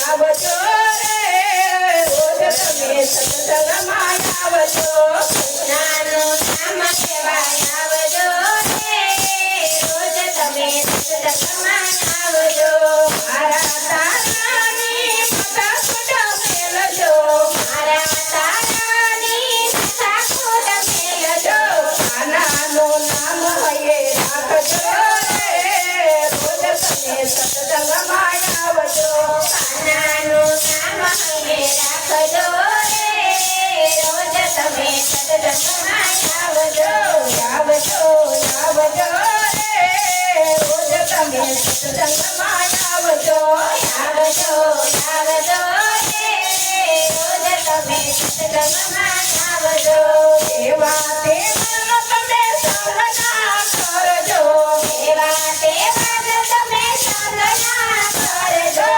આવજો રે રોજ તમે સત્સંગમાં આવજો કૃષ્ણનું નામ લેવાય આવજો રે રોજ તમે સત્સંગમાં આવજો મારા તારાની ફટાફટ મેલજો મારા તારાની ફટાફટ મેલજો કાનાનું નામ હૈયે રાખજો રે રોજ તમે સત્સંગમાં આવજો કાનાનું નામ હૈયે રાખજો રે રોજ તમે સત્સંગમાં આવજો આવજો આવજો રે રોજ તમે સત્સંગમાં આવજો આવજો આવજો રે રોજ તમે સત્સંગમાં આવજો એવા તેવાનો તમે સંગ ના કરજો એવા તેવા તમે સંગ ના કરજો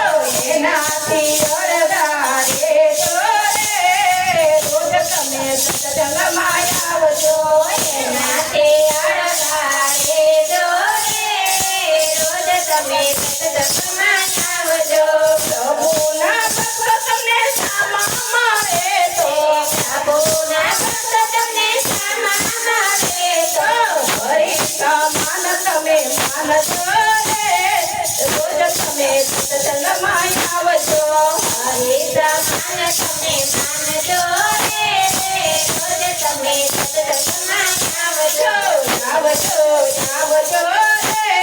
એનાથી અડધા રહેજો રે રોજ તમે સત્સંગમાં આવજો એનાથી અડધા રહેજો રે રોજ તમે સત્સંગમાં આવજો પ્રભુના ભક્ત તમને સામા મળે તો પ્રભુના ભક્ત તમને સામા મળે તો હરી સમાન તમે માનજો રે રોજ તમે સત્સંગમાં આવજો હરે સમાન તમે માનજો રે રોજ તમે સત્સંગમાં આવજો આવજો આવજો રે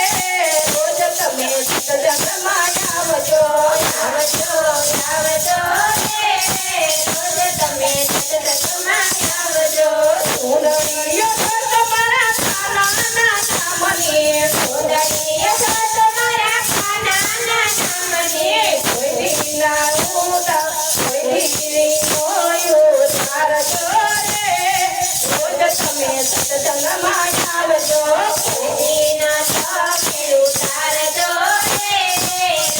રોજ તમે સત્સંગમાં આવજો આવજો આવજો રે રોજ તમે સત્સંગમાં આવજો સુંદરીઓ તો તમારા કાનાના નામની સુંદરીય તો તમારા કાનાના નામને કોઈ દીના ઉતા કોઈ દીની મોયું તારજો રે રોજ તમે સત્સંગમાં આવજો દીના સામે ઉતારજો રે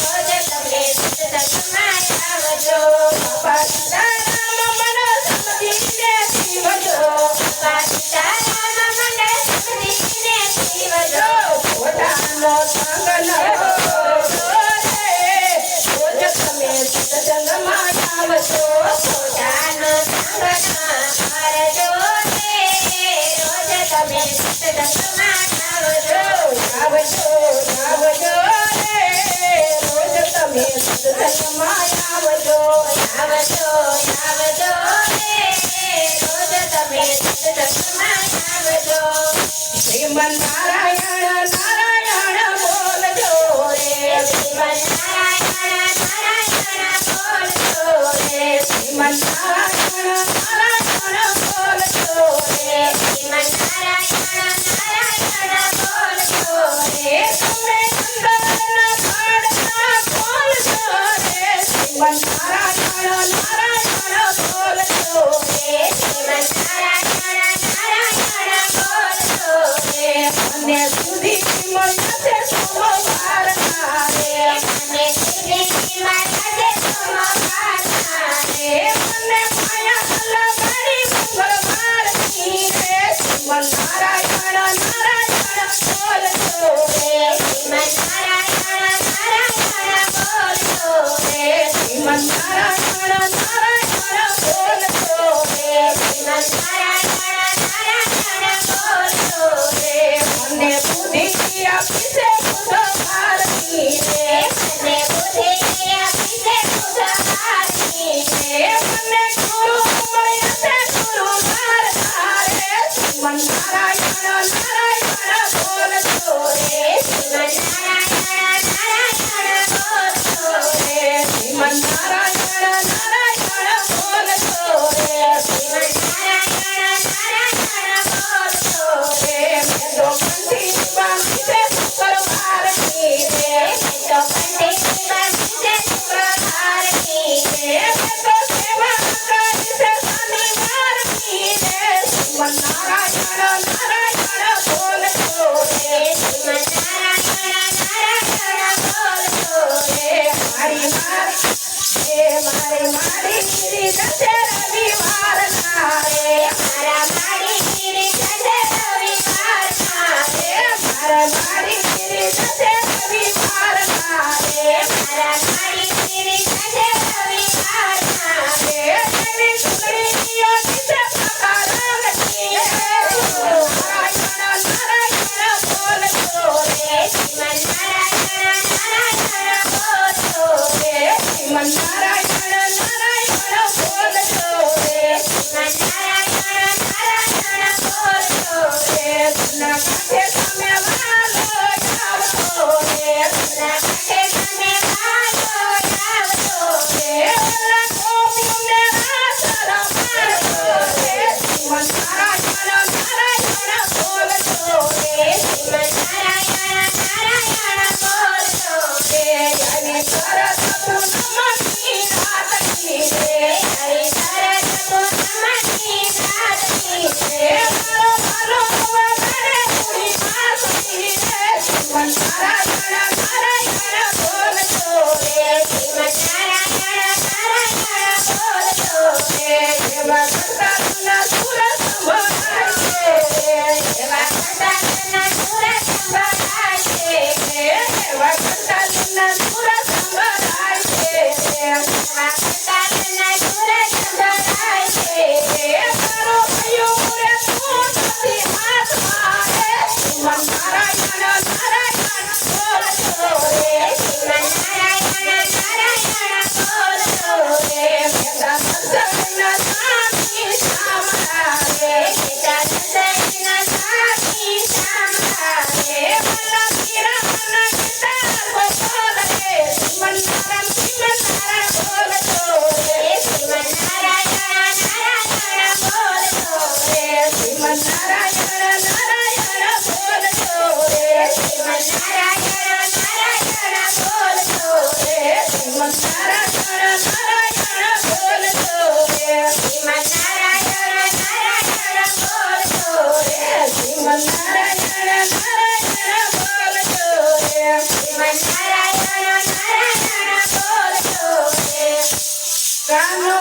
રોજ તમે સત્સંગમાં આવજો બાપા સીતારામ મન સમજીને જીવજો બાપા સીતારામ મને સમજીને જીવજો ખોટાનો સંગ ન કરજો રે રોજ તમે સત્સંગમાં આવજો ખોટાનો સંગ ના કરજો રે રોજ તમે સત્સંગમાં આવજો આવજો આવજો રે રોજ તમે સત્સંગમાં આવજો આવજો આવજો રે રોજ તમે સત્સંગમાં આવજો શ્રીમન નારાયણ નારાયણ બોલજો રે શ્રીમન નારાયણ નારાયણ બોલજો રે શ્રીમન નારાયણ નારાયણ બોલજો રે શ્રીમન નારાયણ નારાયણ બોલજો રે તમે અંદરના પાડના બોલજો રે શ્રીમન નારાયણ નારાયણ બોલજો રે શ્રીમન નારાયણ નારાયણ બોલજો રે અને સુધી મળ્યા છે સોમવાર રે મને સીધી મારા સોમવારના રે મને માયા લગાડી મંગળવારની રે શ્રીમન નારાયણ નારાયણ બોલજો રે શ્રીમન નારાયણ નારાયણ બોલજો રે શ્રીમન નારાયણ નારાયણ બોલજો રે શ્રીમન નારાયણ નારાયણ બોલજો રે મને બુદ્ધિ આપી છે બુધવારની નારાયણ નારાયણ બોલતો રે શ્રીમન્નારાયણ નારાયણ બોલતો રે એવા કરતાલના સુર સંભળાય છે એવા કરતાલના સુર સંભળાય છે એવા કરતાલના સુર સંભળાય છે એવા કરતાલના સુર સંભળાય છે તારો મયુર તું નથી હાથમાં રે શ્રીમન્નારાયણ નારાયણ બોલતો રે શ્રીમન્નારાયણ નારાયણ બોલતો રે બેટા દર્શનના સ્વામી શામળા રે બેટા દર્શનના સ્વામી શામળા રે મન પીરાના ગીતા બોલ રે શ્રીમન્નારાયણ બોલતો રે શ્રીમન્નારાયણ નારાયણ બોલતો રે શ્રીમન્નારાયણ નારાયણ બોલતો રે શ્રીમન્નારાયણ નારાયણ બોલતો રે શ્રીમન્નારાયણ નારાયણ બોલતો રે શ્રીમન્નારાયણ નારાયણ બોલતો રે શ્રીમન્નારાયણ નારાયણ બોલતો રે શ્રીમન્નારાયણ નારાયણ બોલતો રે કાનો